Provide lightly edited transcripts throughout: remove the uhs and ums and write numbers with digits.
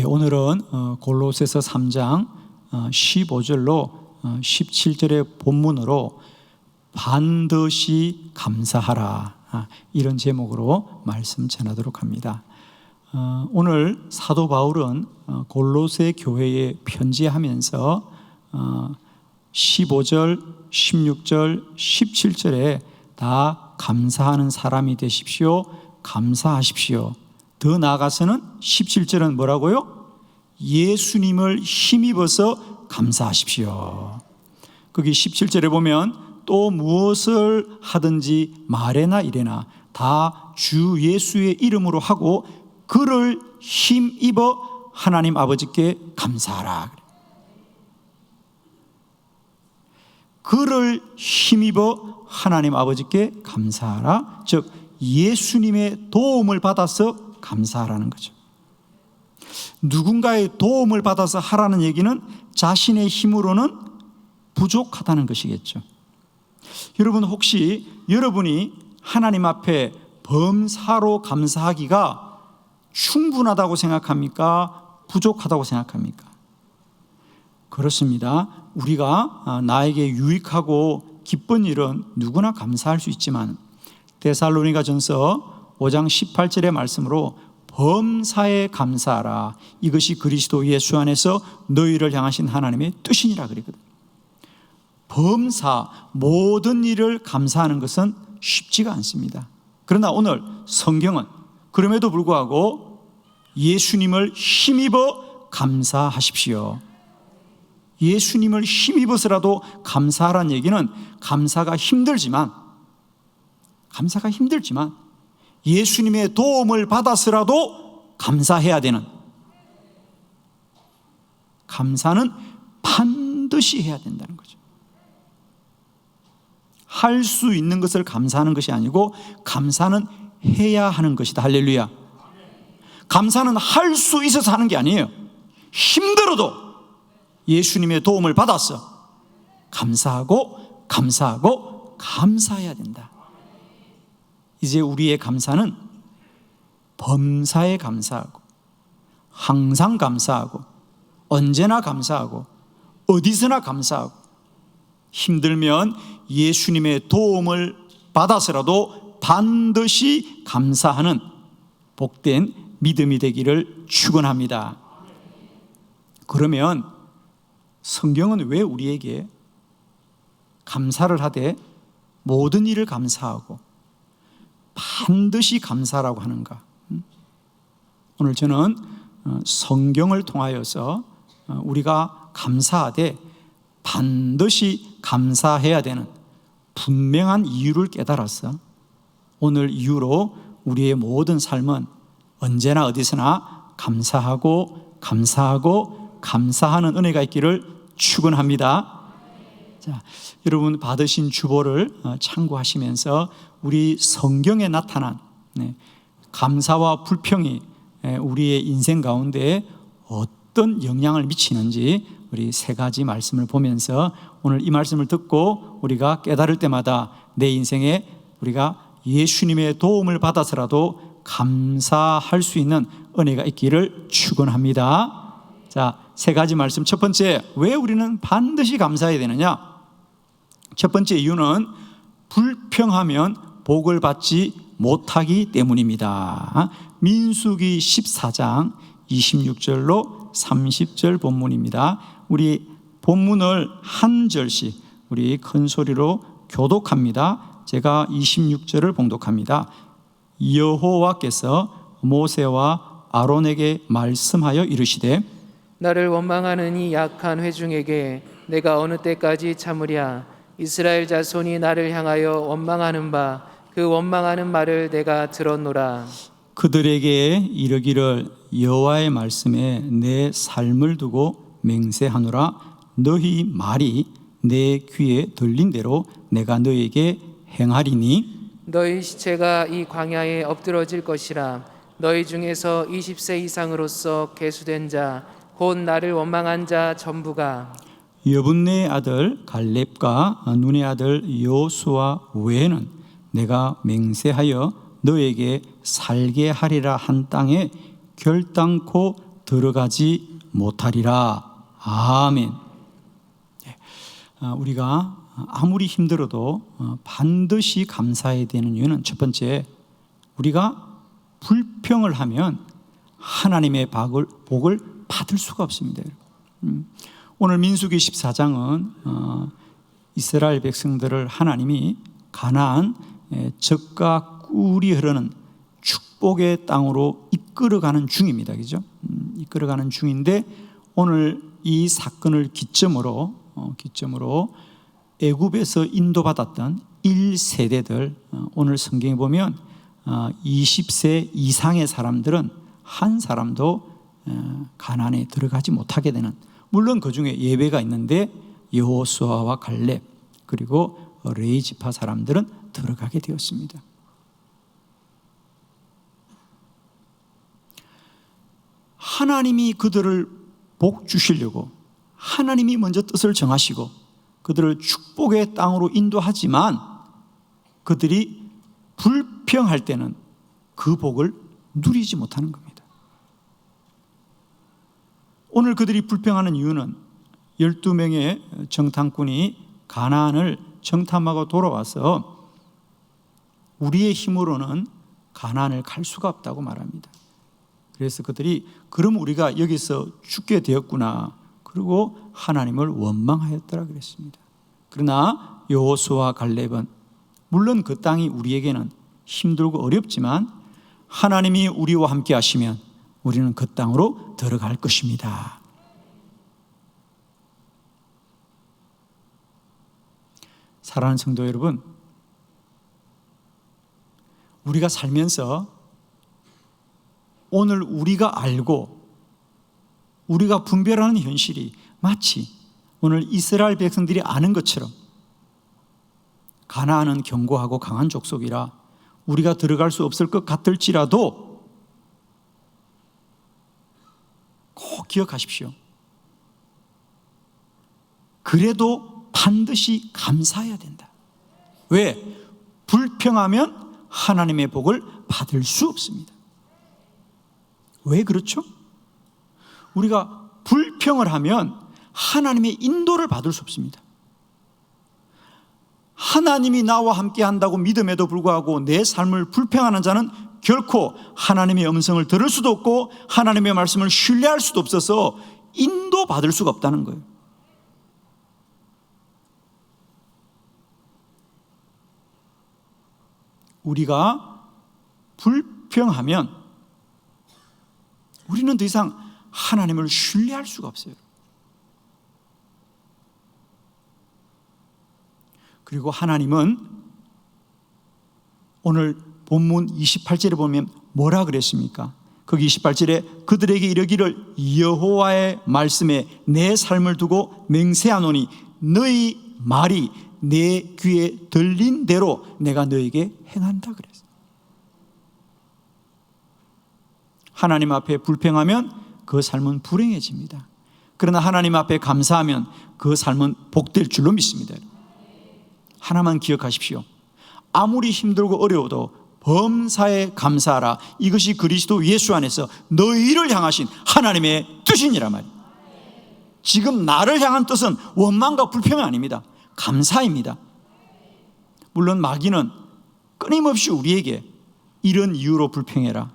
오늘은 골로새서 3장 15절로 17절의 본문으로 반드시 감사하라, 이런 제목으로 말씀 전하도록 합니다. 오늘 사도 바울은 골로새 교회에 편지하면서 15절, 16절, 17절에 다 감사하는 사람이 되십시오, 감사하십시오. 더 나아가서는 17절은 뭐라고요? 예수님을 힘입어서 감사하십시오. 거기 17절에 보면 또 무엇을 하든지 말에나 이래나 다 주 예수의 이름으로 하고 그를 힘입어 하나님 아버지께 감사하라. 그를 힘입어 하나님 아버지께 감사하라. 즉 예수님의 도움을 받아서 감사하라는 거죠. 누군가의 도움을 받아서 하라는 얘기는 자신의 힘으로는 부족하다는 것이겠죠. 여러분, 혹시 여러분이 하나님 앞에 범사로 감사하기가 충분하다고 생각합니까? 부족하다고 생각합니까? 그렇습니다. 우리가 나에게 유익하고 기쁜 일은 누구나 감사할 수 있지만 데살로니가전서 5장 18절의 말씀으로 범사에 감사하라, 이것이 그리스도 예수 안에서 너희를 향하신 하나님의 뜻이니라 그랬거든. 범사, 모든 일을 감사하는 것은 쉽지가 않습니다. 그러나 오늘 성경은 그럼에도 불구하고 예수님을 힘입어 감사하십시오, 예수님을 힘입어서라도 감사하라는 얘기는 감사가 힘들지만 예수님의 도움을 받아서라도 감사해야 되는, 감사는 반드시 해야 된다는 거죠. 할 수 있는 것을 감사하는 것이 아니고 감사는 해야 하는 것이다. 할렐루야. 감사는 할 수 있어서 하는 게 아니에요. 힘들어도 예수님의 도움을 받아서 감사하고 감사해야 된다. 이제 우리의 감사는 범사에 감사하고 항상 감사하고 언제나 감사하고 어디서나 감사하고 힘들면 예수님의 도움을 받아서라도 반드시 감사하는 복된 믿음이 되기를 축원합니다. 그러면 성경은 왜 우리에게 감사를 하되 모든 일을 감사하고 반드시 감사라고 하는가? 오늘 저는 성경을 통하여서 우리가 감사하되 반드시 감사해야 되는 분명한 이유를 깨달았어. 오늘 이유로 우리의 모든 삶은 언제나 어디서나 감사하는 은혜가 있기를 축원합니다. 자, 여러분 받으신 주보를 참고하시면서 우리 성경에 나타난 감사와 불평이 우리의 인생 가운데 어떤 영향을 미치는지 우리 세 가지 말씀을 보면서 오늘 이 말씀을 듣고 우리가 깨달을 때마다 내 인생에 우리가 예수님의 도움을 받아서라도 감사할 수 있는 은혜가 있기를 축원합니다. 자, 세 가지 말씀. 첫 번째, 왜 우리는 반드시 감사해야 되느냐? 첫 번째 이유는 불평하면 복을 받지 못하기 때문입니다. 민수기 14장 26절로 30절 본문입니다. 우리 본문을 한 절씩 우리 큰 소리로 교독합니다. 제가 26절을 봉독합니다. 여호와께서 모세와 아론에게 말씀하여 이르시되 나를 원망하는 이 약한 회중에게 내가 어느 때까지 참으랴. 이스라엘 자손이 나를 향하여 원망하는 바 그 원망하는 말을 내가 들었노라. 그들에게 이르기를 여호와의 말씀에 내 삶을 두고 맹세하노라. 너희 말이 내 귀에 들린 대로 내가 너에게 행하리니 너희 시체가 이 광야에 엎드러질 것이라. 너희 중에서 20세 이상으로서 계수된 자 곧 나를 원망한 자 전부가 여분네 아들 갈렙과 눈의 아들 여호수아 외에는 내가 맹세하여 너에게 살게 하리라 한 땅에 결단코 들어가지 못하리라. 아멘. 우리가 아무리 힘들어도 반드시 감사해야 되는 이유는 첫 번째, 우리가 불평을 하면 하나님의 복을 받을 수가 없습니다. 오늘 민수기 14장은 이스라엘 백성들을 하나님이 가나안 젖과 꿀이 흐르는 축복의 땅으로 이끌어가는 중입니다. 그죠? 이끌어가는 중인데, 오늘 이 사건을 기점으로 애굽에서 인도받았던 1세대들, 오늘 성경에 보면 20세 이상의 사람들은 한 사람도 가나안에 들어가지 못하게 되는, 물론 그 중에 예외가 있는데 여호수아와 갈렙 그리고 레위 지파 사람들은 들어가게 되었습니다. 하나님이 그들을 복 주시려고 하나님이 먼저 뜻을 정하시고 그들을 축복의 땅으로 인도하지만, 그들이 불평할 때는 그 복을 누리지 못하는 겁니다. 오늘 그들이 불평하는 이유는 12명의 정탐꾼이 가나안을 정탐하고 돌아와서 우리의 힘으로는 가나안을 갈 수가 없다고 말합니다. 그래서 그들이 그럼 우리가 여기서 죽게 되었구나, 그리고 하나님을 원망하였더라 그랬습니다. 그러나 여호수아와 갈렙은 물론 그 땅이 우리에게는 힘들고 어렵지만 하나님이 우리와 함께 하시면 우리는 그 땅으로 들어갈 것입니다. 사랑하는 성도 여러분, 우리가 살면서 오늘 우리가 알고 우리가 분별하는 현실이 마치 오늘 이스라엘 백성들이 아는 것처럼 가나안은 견고하고 강한 족속이라 우리가 들어갈 수 없을 것 같을지라도 꼭 기억하십시오. 그래도 반드시 감사해야 된다. 왜? 불평하면 하나님의 복을 받을 수 없습니다. 왜 그렇죠? 우리가 불평을 하면 하나님의 인도를 받을 수 없습니다. 하나님이 나와 함께 한다고 믿음에도 불구하고 내 삶을 불평하는 자는 결코 하나님의 음성을 들을 수도 없고 하나님의 말씀을 신뢰할 수도 없어서 인도받을 수가 없다는 거예요. 우리가 불평하면 우리는 더 이상 하나님을 신뢰할 수가 없어요. 그리고 하나님은 오늘 본문 28절에 보면 뭐라 그랬습니까? 거기 28절에 그들에게 이르기를 여호와의 말씀에 내 삶을 두고 맹세하노니 너희 말이 내 귀에 들린 대로 내가 너에게 행한다 그랬어요. 하나님 앞에 불평하면 그 삶은 불행해집니다. 그러나 하나님 앞에 감사하면 그 삶은 복될 줄로 믿습니다. 하나만 기억하십시오. 아무리 힘들고 어려워도 범사에 감사하라. 이것이 그리스도 예수 안에서 너희를 향하신 하나님의 뜻이니라 말이에요. 지금 나를 향한 뜻은 원망과 불평이 아닙니다. 감사입니다. 물론 마귀는 끊임없이 우리에게 이런 이유로 불평해라,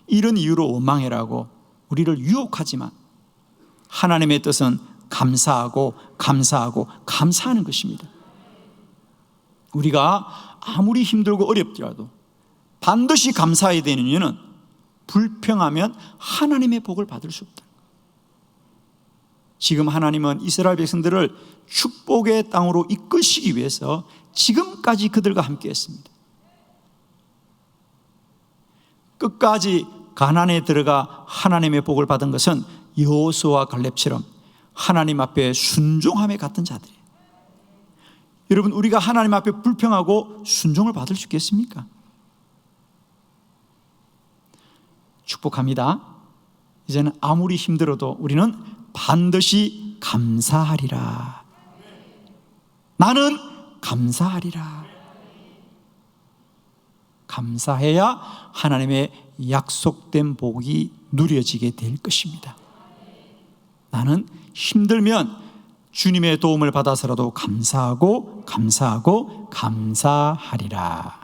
이런 이유로 원망해라고 우리를 유혹하지만 하나님의 뜻은 감사하고 감사하는 것입니다. 우리가 아무리 힘들고 어렵더라도 반드시 감사해야 되는 이유는 불평하면 하나님의 복을 받을 수 없다. 지금 하나님은 이스라엘 백성들을 축복의 땅으로 이끄시기 위해서 지금까지 그들과 함께 했습니다. 끝까지 가나안에 들어가 하나님의 복을 받은 것은 여호수아와 갈렙처럼 하나님 앞에 순종함에 같은 자들이에요. 여러분, 우리가 하나님 앞에 불평하고 순종을 받을 수 있겠습니까? 축복합니다. 이제는 아무리 힘들어도 우리는 반드시 감사하리라. 나는 감사하리라. 감사해야 하나님의 약속된 복이 누려지게 될 것입니다. 나는 힘들면 주님의 도움을 받아서라도 감사하고 감사하리라.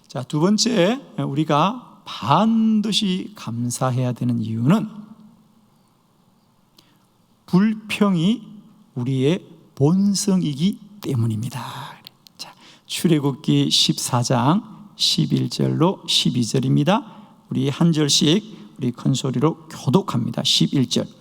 자, 두 번째, 우리가 반드시 감사해야 되는 이유는 불평이 우리의 본성이기 때문입니다. 자, 출애굽기 14장 11절로 12절입니다. 우리 한 절씩 우리 큰 소리로 교독합니다. 11절.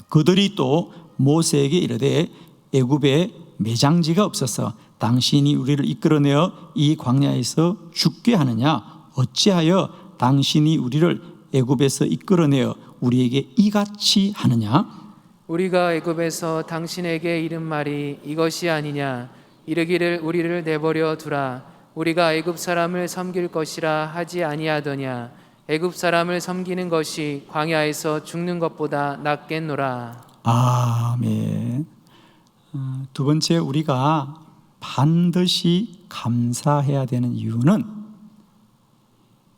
그들이 또 모세에게 이르되 애굽에 매장지가 없어서 당신이 우리를 이끌어내어 이 광야에서 죽게 하느냐? 어찌하여 당신이 우리를 애굽에서 이끌어내어 우리에게 이같이 하느냐? 우리가 애굽에서 당신에게 이른 말이 이것이 아니냐? 이르기를 우리를 내버려 두라. 우리가 애굽 사람을 섬길 것이라 하지 아니하더냐? 애굽 사람을 섬기는 것이 광야에서 죽는 것보다 낫겠노라. 아멘. 두 번째, 우리가 반드시 감사해야 되는 이유는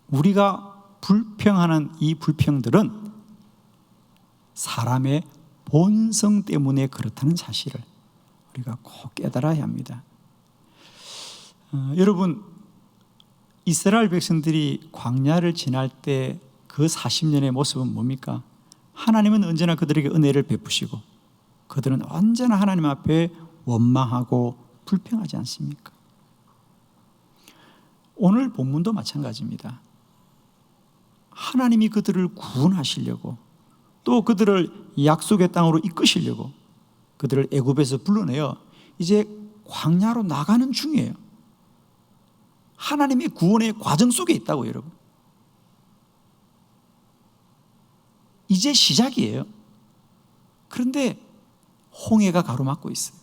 우리가 불평하는 이 불평들은 사람의 본성 때문에 그렇다는 사실을 우리가 꼭 깨달아야 합니다. 여러분, 이스라엘 백성들이 광야를 지날 때 그 40년의 모습은 뭡니까? 하나님은 언제나 그들에게 은혜를 베푸시고 그들은 언제나 하나님 앞에 원망하고 불평하지 않습니까? 오늘 본문도 마찬가지입니다. 하나님이 그들을 구원하시려고 또 그들을 약속의 땅으로 이끄시려고 그들을 애굽에서 불러내어 이제 광야로 나가는 중이에요. 하나님의 구원의 과정 속에 있다고, 여러분. 이제 시작이에요. 그런데 홍해가 가로막고 있어요.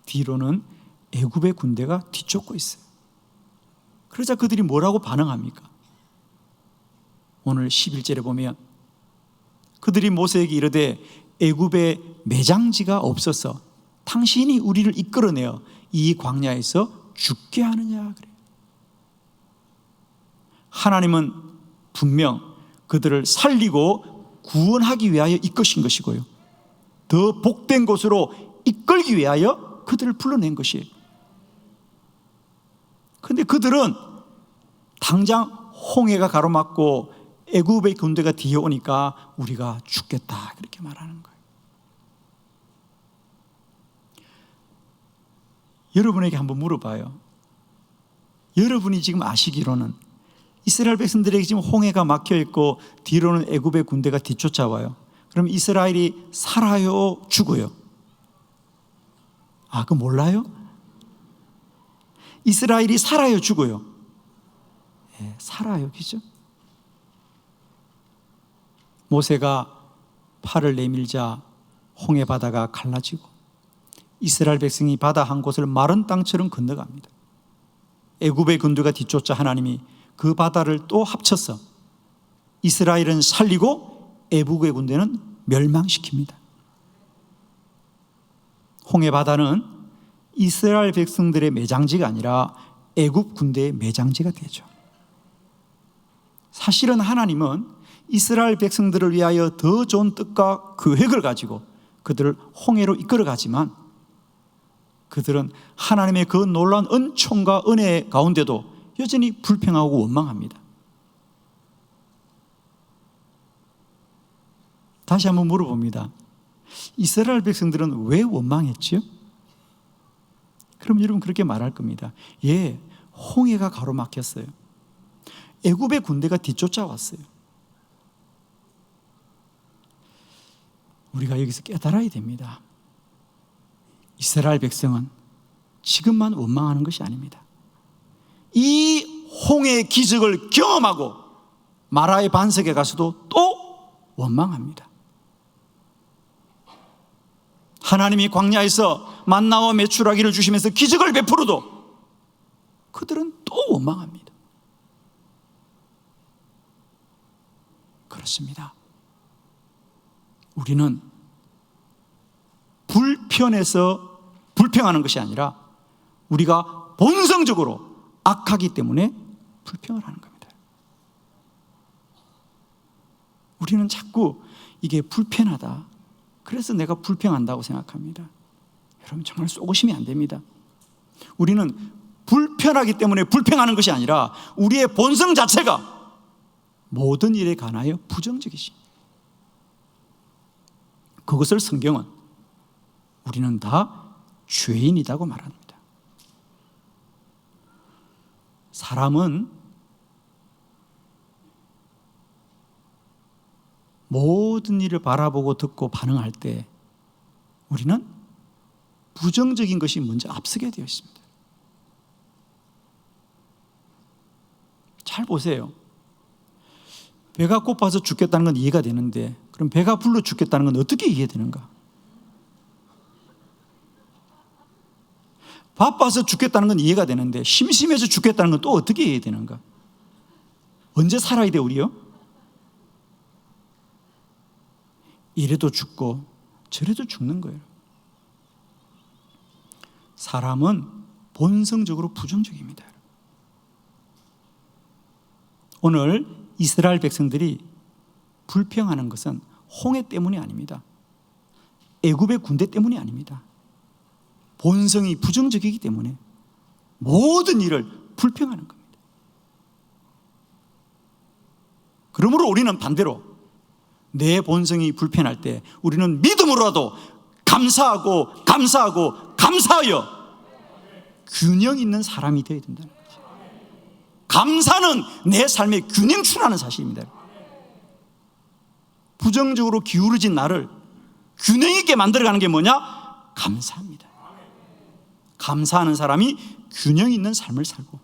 뒤로는 애굽의 군대가 뒤쫓고 있어요. 그러자 그들이 뭐라고 반응합니까? 오늘 11절에 보면 그들이 모세에게 이르되 애굽에 매장지가 없어서 당신이 우리를 이끌어내어 이 광야에서 죽게 하느냐 그래요. 하나님은 분명 그들을 살리고 구원하기 위하여 이끄신 것이고요, 더 복된 곳으로 이끌기 위하여 그들을 불러낸 것이에요. 그런데 그들은 당장 홍해가 가로막고 애굽의 군대가 뒤에 오니까 우리가 죽겠다 그렇게 말하는 거예요. 여러분에게 한번 물어봐요. 여러분이 지금 아시기로는 이스라엘 백성들에게 지금 홍해가 막혀 있고 뒤로는 애굽의 군대가 뒤쫓아와요. 그럼 이스라엘이 살아요, 죽어요? 아, 그거 몰라요? 이스라엘이 살아요, 죽어요? 네, 살아요, 그죠? 모세가 팔을 내밀자 홍해 바다가 갈라지고 이스라엘 백성이 바다 한 곳을 마른 땅처럼 건너갑니다. 애굽의 군대가 뒤쫓자 하나님이 그 바다를 또 합쳐서 이스라엘은 살리고 애굽의 군대는 멸망시킵니다. 홍해 바다는 이스라엘 백성들의 매장지가 아니라 애굽 군대의 매장지가 되죠. 사실은 하나님은 이스라엘 백성들을 위하여 더 좋은 뜻과 계획을 가지고 그들을 홍해로 이끌어가지만 그들은 하나님의 그 놀라운 은총과 은혜 가운데도 여전히 불평하고 원망합니다. 다시 한번 물어봅니다. 이스라엘 백성들은 왜 원망했죠? 그럼 여러분 그렇게 말할 겁니다. 예, 홍해가 가로막혔어요. 애굽의 군대가 뒤쫓아왔어요. 우리가 여기서 깨달아야 됩니다. 이스라엘 백성은 지금만 원망하는 것이 아닙니다. 이 홍해의 기적을 경험하고 마라의 반석에 가서도 또 원망합니다. 하나님이 광야에서 만나와 메추라기를 주시면서 기적을 베풀어도 그들은 또 원망합니다. 그렇습니다. 우리는 불편해서 불평하는 것이 아니라 우리가 본성적으로 악하기 때문에 불평을 하는 겁니다. 우리는 자꾸 이게 불편하다, 그래서 내가 불평한다고 생각합니다. 여러분, 정말 쏘고시면 안 됩니다. 우리는 불편하기 때문에 불평하는 것이 아니라 우리의 본성 자체가 모든 일에 관하여 부정적이십니다. 그것을 성경은 우리는 다 죄인이라고 말합니다. 사람은 모든 일을 바라보고 듣고 반응할 때 우리는 부정적인 것이 먼저 앞서게 되어 있습니다. 잘 보세요. 배가 고파서 죽겠다는 건 이해가 되는데, 그럼 배가 불러 죽겠다는 건 어떻게 이해되는가? 바빠서 죽겠다는 건 이해가 되는데 심심해서 죽겠다는 건 또 어떻게 이해되는가? 언제 살아야 돼 우리요? 이래도 죽고 저래도 죽는 거예요. 사람은 본성적으로 부정적입니다. 오늘 이스라엘 백성들이 불평하는 것은 홍해 때문이 아닙니다. 애굽의 군대 때문이 아닙니다. 본성이 부정적이기 때문에 모든 일을 불평하는 겁니다. 그러므로 우리는 반대로 내 본성이 불편할 때 우리는 믿음으로라도 감사하고 감사하여 균형 있는 사람이 되어야 된다는 거죠. 감사는 내 삶에 균형추라는 사실입니다. 부정적으로 기울어진 나를 균형 있게 만들어가는 게 뭐냐? 감사합니다. 감사하는 사람이 균형 있는 삶을 살고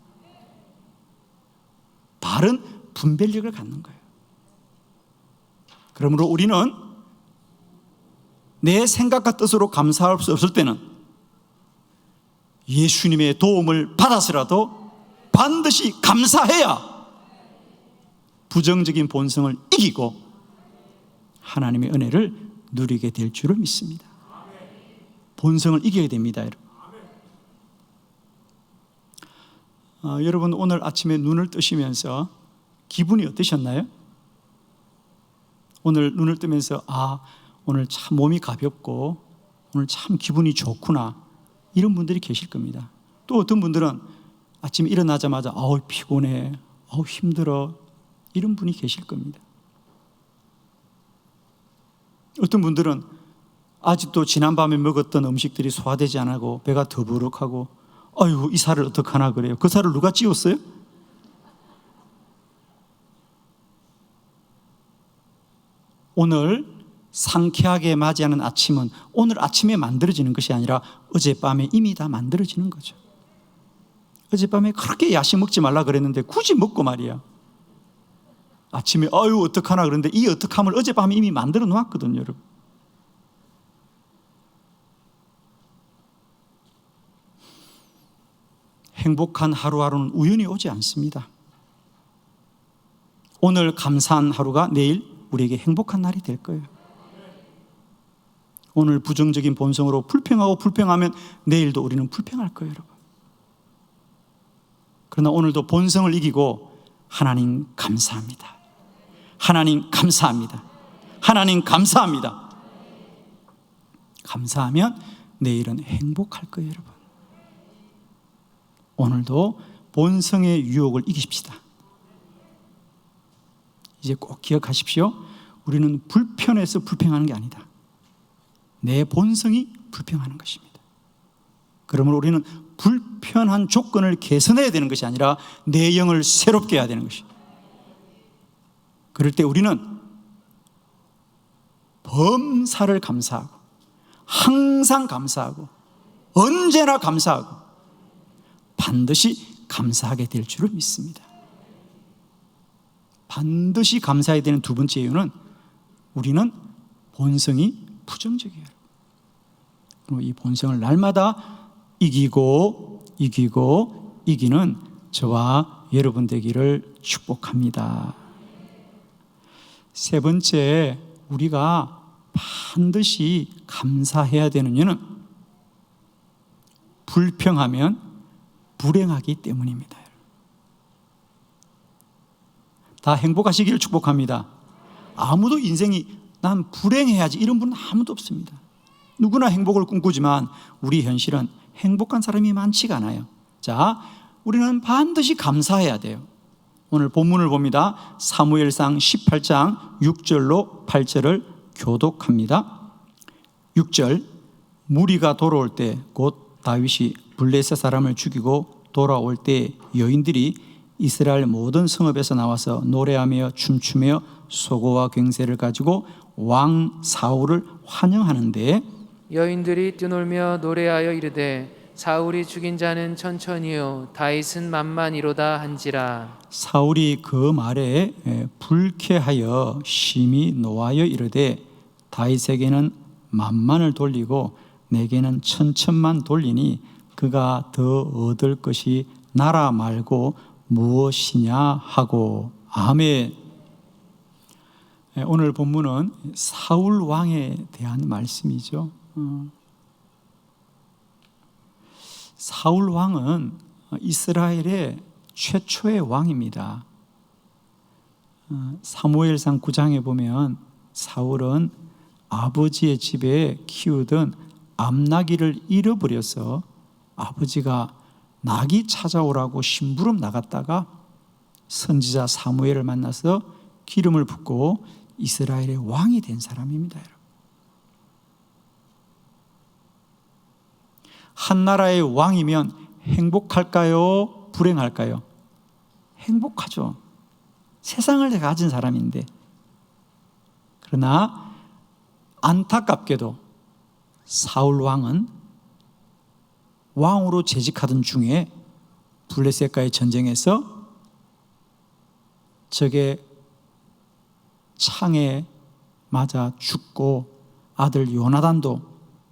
바른 분별력을 갖는 거예요. 그러므로 우리는 내 생각과 뜻으로 감사할 수 없을 때는 예수님의 도움을 받아서라도 반드시 감사해야 부정적인 본성을 이기고 하나님의 은혜를 누리게 될 줄을 믿습니다. 본성을 이겨야 됩니다, 여러분. 여러분, 오늘 아침에 눈을 뜨시면서 기분이 어떠셨나요? 오늘 눈을 뜨면서 오늘 참 몸이 가볍고 오늘 참 기분이 좋구나, 이런 분들이 계실 겁니다. 또 어떤 분들은 아침에 일어나자마자 피곤해, 힘들어, 이런 분이 계실 겁니다. 어떤 분들은 아직도 지난밤에 먹었던 음식들이 소화되지 않고 배가 더부룩하고 이 살을 어떡하나 그래요. 그 살을 누가 찌웠어요? 오늘 상쾌하게 맞이하는 아침은 오늘 아침에 만들어지는 것이 아니라 어젯밤에 이미 다 만들어지는 거죠. 어젯밤에 그렇게 야식 먹지 말라 그랬는데 굳이 먹고 말이야. 아침에 어떡하나 그랬는데 이 어떡함을 어젯밤에 이미 만들어 놓았거든요, 여러분. 행복한 하루하루는 우연히 오지 않습니다. 오늘 감사한 하루가 내일 우리에게 행복한 날이 될 거예요. 오늘 부정적인 본성으로 불평하면 내일도 우리는 불평할 거예요, 여러분. 그러나 오늘도 본성을 이기고 하나님 감사합니다. 하나님 감사합니다. 하나님 감사합니다. 감사하면 내일은 행복할 거예요, 여러분. 오늘도 본성의 유혹을 이기십시다. 이제 꼭 기억하십시오. 우리는 불편해서 불평하는 게 아니다. 내 본성이 불평하는 것입니다. 그러므로 우리는 불편한 조건을 개선해야 되는 것이 아니라 내 영을 새롭게 해야 되는 것입니다. 그럴 때 우리는 범사를 감사하고 항상 감사하고 언제나 감사하고 반드시 감사하게 될 줄을 믿습니다. 반드시 감사해야 되는 두 번째 이유는 우리는 본성이 부정적이에요. 그리고 이 본성을 날마다 이기는 저와 여러분 되기를 축복합니다. 세 번째, 우리가 반드시 감사해야 되는 이유는 불평하면 불행하기 때문입니다. 다 행복하시기를 축복합니다. 아무도 인생이 난 불행해야지 이런 분은 아무도 없습니다. 누구나 행복을 꿈꾸지만 우리 현실은 행복한 사람이 많지가 않아요. 자, 우리는 반드시 감사해야 돼요. 오늘 본문을 봅니다. 사무엘상 18장 6절로 8절을 교독합니다. 6절, 무리가 돌아올 때 곧 다윗이 블레셋 사람을 죽이고 돌아올 때 여인들이 이스라엘 모든 성읍에서 나와서 노래하며 춤추며 소고와 굉세를 가지고 왕 사울을 환영하는데 여인들이 뛰놀며 노래하여 이르되 사울이 죽인 자는 천천히요 다윗은 만만이로다 한지라. 사울이 그 말에 불쾌하여 심히 노하여 이르되 다윗에게는 만만을 돌리고 내게는 천천만 돌리니 그가 더 얻을 것이 나라 말고 무엇이냐 하고. 아멘. 오늘 본문은 사울 왕에 대한 말씀이죠. 사울 왕은 이스라엘의 최초의 왕입니다. 사무엘상 9장에 보면 사울은 아버지의 집에 키우던 암나기를 잃어버려서 아버지가 나귀 찾아오라고 심부름 나갔다가 선지자 사무엘을 만나서 기름을 붓고 이스라엘의 왕이 된 사람입니다. 한 나라의 왕이면 행복할까요? 불행할까요? 행복하죠. 세상을 가진 사람인데. 그러나 안타깝게도 사울 왕은 왕으로 재직하던 중에 블레셋과의 전쟁에서 적의 창에 맞아 죽고 아들 요나단도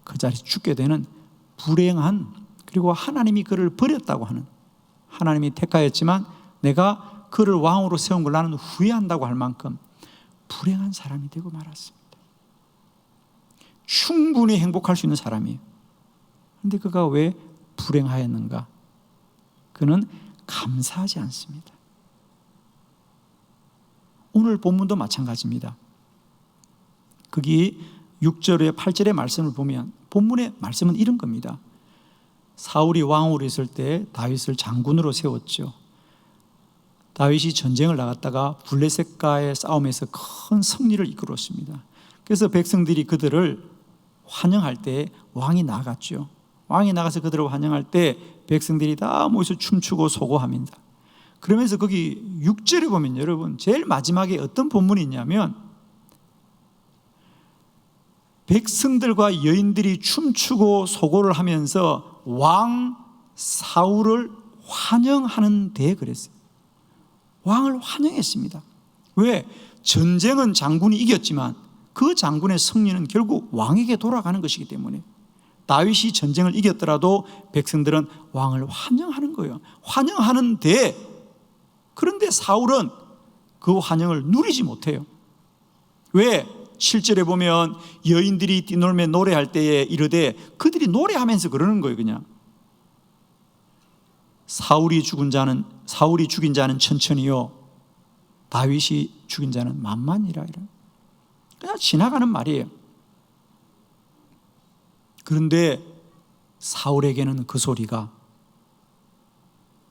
그 자리에 죽게 되는 불행한, 그리고 하나님이 그를 버렸다고 하는, 하나님이 택하였지만 내가 그를 왕으로 세운 걸 나는 후회한다고 할 만큼 불행한 사람이 되고 말았습니다. 충분히 행복할 수 있는 사람이에요. 그런데 그가 왜 불행하였는가? 그는 감사하지 않습니다. 오늘 본문도 마찬가지입니다. 거기 6절에 8절의 말씀을 보면 본문의 말씀은 이런 겁니다. 사울이 왕으로 있을 때 다윗을 장군으로 세웠죠. 다윗이 전쟁을 나갔다가 블레셋과의 싸움에서 큰 승리를 이끌었습니다. 그래서 백성들이 그들을 환영할 때 왕이 나갔죠. 왕이 나가서 그들을 환영할 때 백성들이 다 모여서 춤추고 소고합니다. 그러면서 거기 6절에 보면 여러분 제일 마지막에 어떤 본문이 있냐면 백성들과 여인들이 춤추고 소고를 하면서 왕 사울을 환영하는 데 그랬어요. 왕을 환영했습니다. 왜? 전쟁은 장군이 이겼지만 그 장군의 승리는 결국 왕에게 돌아가는 것이기 때문에 다윗이 전쟁을 이겼더라도 백성들은 왕을 환영하는 거예요. 환영하는데, 그런데 사울은 그 환영을 누리지 못해요. 왜? 7절에 보면 여인들이 뛰놀며 노래할 때에 이르되, 그들이 노래하면서 그러는 거예요. 그냥 사울이 죽인 자는 천천히요 다윗이 죽인 자는 만만이라. 그냥 지나가는 말이에요. 그런데 사울에게는 그 소리가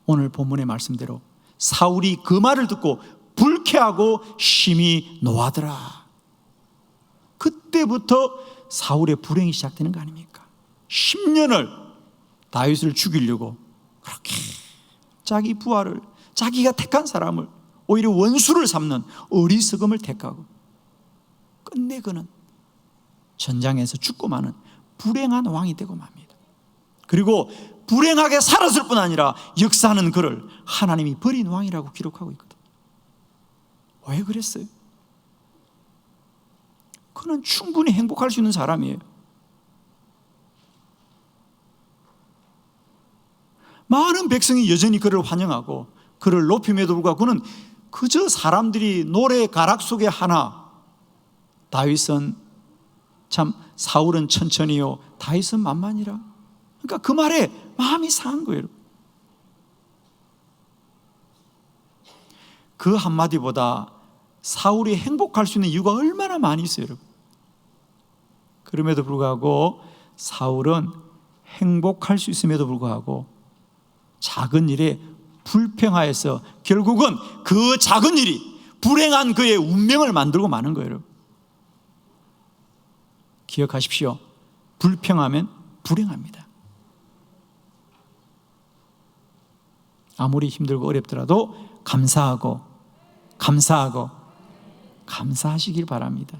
오늘 본문의 말씀대로 사울이 그 말을 듣고 불쾌하고 심히 노하더라. 그때부터 사울의 불행이 시작되는 거 아닙니까? 10년을 다윗을 죽이려고 그렇게 자기 부하를, 자기가 택한 사람을 오히려 원수를 삼는 어리석음을 택하고 끝내 그는 전장에서 죽고 마는 불행한 왕이 되고 맙니다. 그리고 불행하게 살았을 뿐 아니라 역사하는 그를 하나님이 버린 왕이라고 기록하고 있거든. 왜 그랬어요? 그는 충분히 행복할 수 있는 사람이에요. 많은 백성이 여전히 그를 환영하고 그를 높임에도 불구하고 그는 그저 사람들이 노래 가락 속에 하나, 다윗은 참 사울은 천천히요 다윗은 만만이라. 그러니까 그 말에 마음이 상한 거예요. 그 한마디보다 사울이 행복할 수 있는 이유가 얼마나 많이 있어요, 여러분. 그럼에도 불구하고 사울은 행복할 수 있음에도 불구하고 작은 일에 불평하여서 결국은 그 작은 일이 불행한 그의 운명을 만들고 마는 거예요, 여러분. 기억하십시오. 불평하면 불행합니다. 아무리 힘들고 어렵더라도 감사하시길 바랍니다.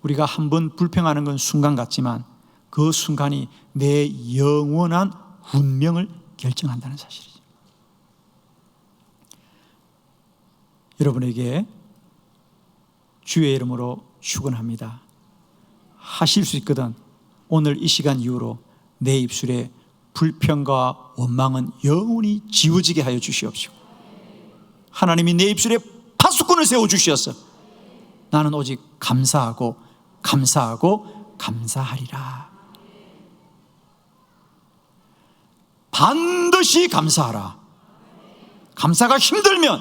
우리가 한번 불평하는 건 순간 같지만 그 순간이 내 영원한 운명을 결정한다는 사실이죠. 여러분에게 주의 이름으로 축원합니다. 하실 수 있거든 오늘 이 시간 이후로 내 입술에 불평과 원망은 영원히 지워지게 하여 주시옵시고, 하나님이 내 입술에 파수꾼을 세워주셨어. 나는 오직 감사하고 감사하리라. 반드시 감사하라. 감사가 힘들면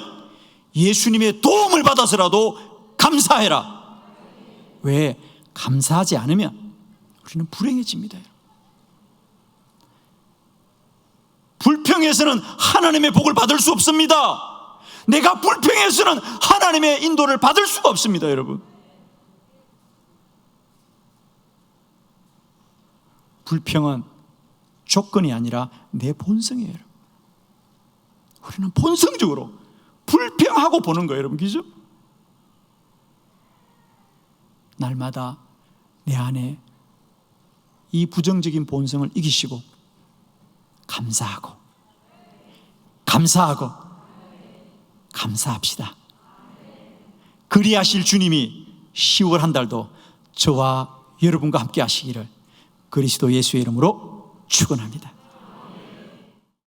예수님의 도움을 받아서라도 감사해라. 왜? 감사하지 않으면 우리는 불행해집니다. 불평해서는 하나님의 복을 받을 수 없습니다. 내가 불평해서는 하나님의 인도를 받을 수가 없습니다, 여러분. 불평은 조건이 아니라 내 본성이에요. 우리는 본성적으로 불평하고 보는 거예요, 여러분. 그죠? 날마다 내 안에 이 부정적인 본성을 이기시고 감사합시다. 그리하실 주님이 10월 한 달도 저와 여러분과 함께 하시기를 그리스도 예수의 이름으로 축원합니다.